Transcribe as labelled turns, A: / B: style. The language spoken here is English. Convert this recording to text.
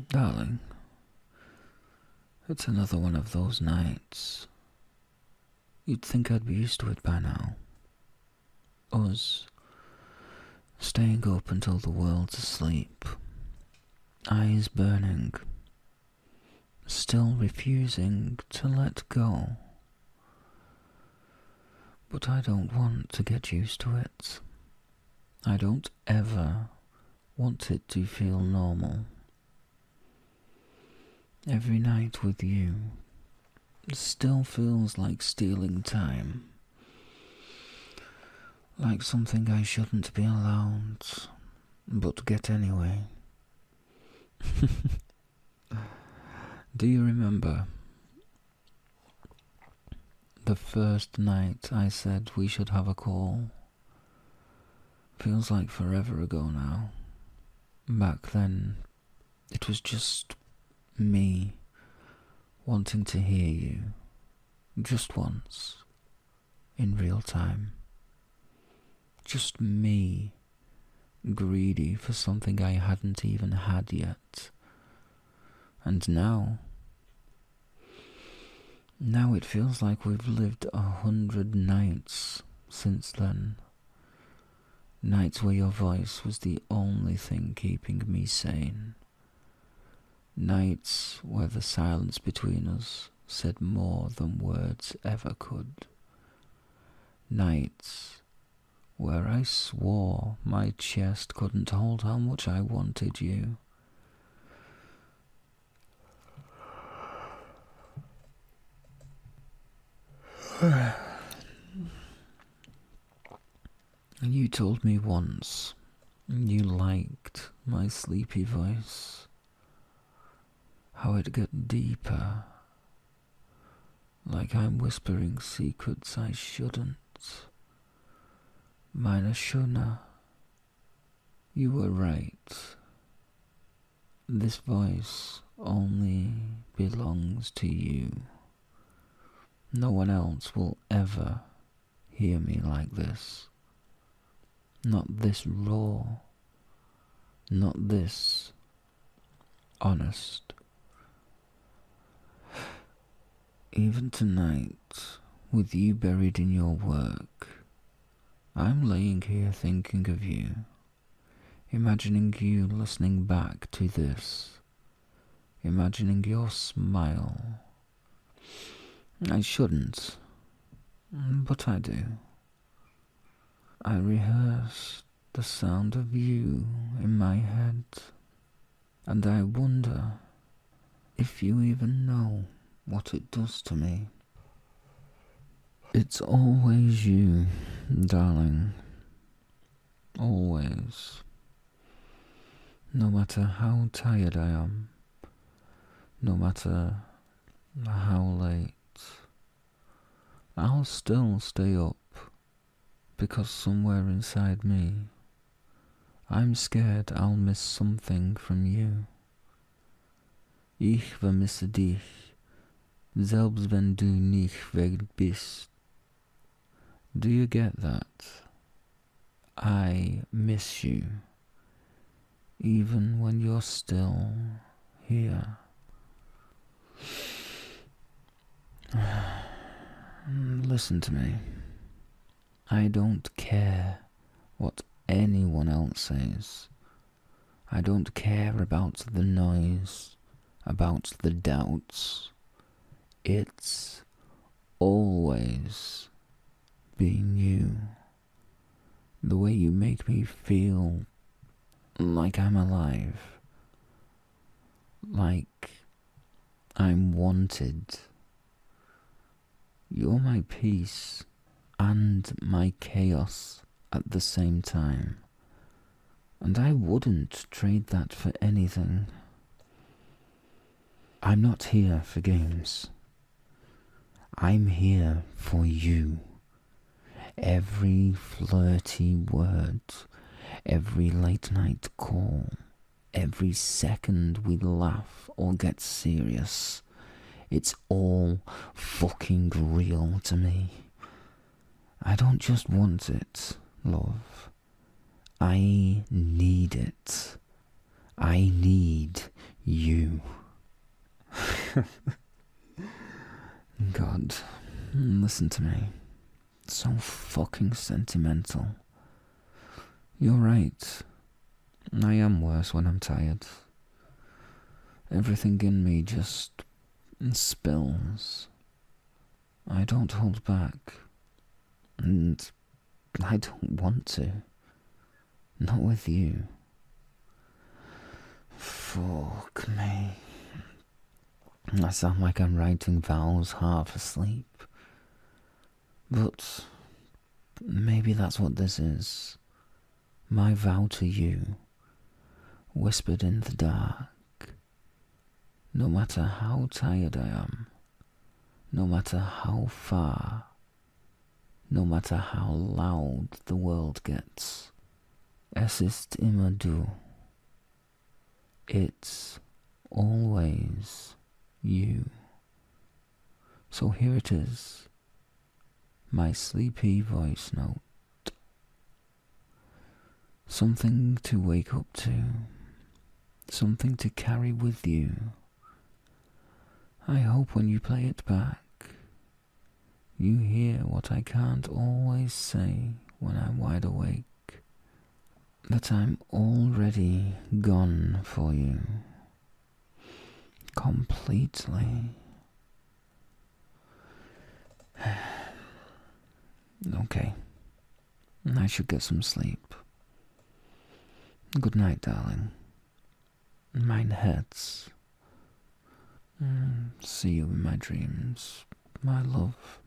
A: Darling, it's another one of those nights. You'd think I'd be used to it by now. Us staying up until the world's asleep, eyes burning, still refusing to let go. But I don't want to get used to it. I don't ever want it to feel normal. Every night with you still feels like stealing time. Like something I shouldn't be allowed, but get anyway. Do you remember the first night I said we should have a call? Feels like forever ago now. Back then, it was just me wanting to hear you, just once, in real time. Just me, greedy for something I hadn't even had yet. And now it feels like we've lived 100 nights since then. Nights where your voice was the only thing keeping me sane. Nights where the silence between us said more than words ever could. Nights where I swore my chest couldn't hold how much I wanted you. You told me once you liked my sleepy voice, how it got deeper, like I'm whispering secrets I shouldn't. Meine Schöne, you were right. This voice only belongs to you. No one else will ever hear me like this. Not this raw, not this honest. Even tonight, with you buried in your work, I'm laying here thinking of you, imagining you listening back to this, imagining your smile. I shouldn't, but I do. I rehearse the sound of you in my head, and I wonder if you even know what it does to me. It's always you, darling. Always. No matter how tired I am, no matter how late, I'll still stay up, because somewhere inside me, I'm scared I'll miss something from you. Ich vermisse dich, selbst wenn du nicht weg bist. Do you get that? I miss you, even when you're still here. Listen to me. I don't care what anyone else says. I don't care about the noise, about the doubts. It's always been you. The way you make me feel like I'm alive. Like I'm wanted. You're my peace and my chaos at the same time. And I wouldn't trade that for anything. I'm not here for games. I'm here for you. Every flirty word, every late night call, every second we laugh or get serious, it's all fucking real to me. I don't just want it, love. I need it. I need you. God, listen to me. So fucking sentimental. You're right. I am worse when I'm tired. Everything in me just spills. I don't hold back. And I don't want to. Not with you. Fuck me. I sound like I'm writing vows half asleep. But maybe that's what this is. My vow to you, whispered in the dark. No matter how tired I am, no matter how far, no matter how loud the world gets, es ist immer du. It's always you. So here it is, my sleepy voice note. Something to wake up to, something to carry with you. I hope when you play it back, you hear what I can't always say when I'm wide awake. That I'm already gone for you. Completely. Okay, I should get some sleep. Good night, darling. Mine Herz. See you in my dreams, my love.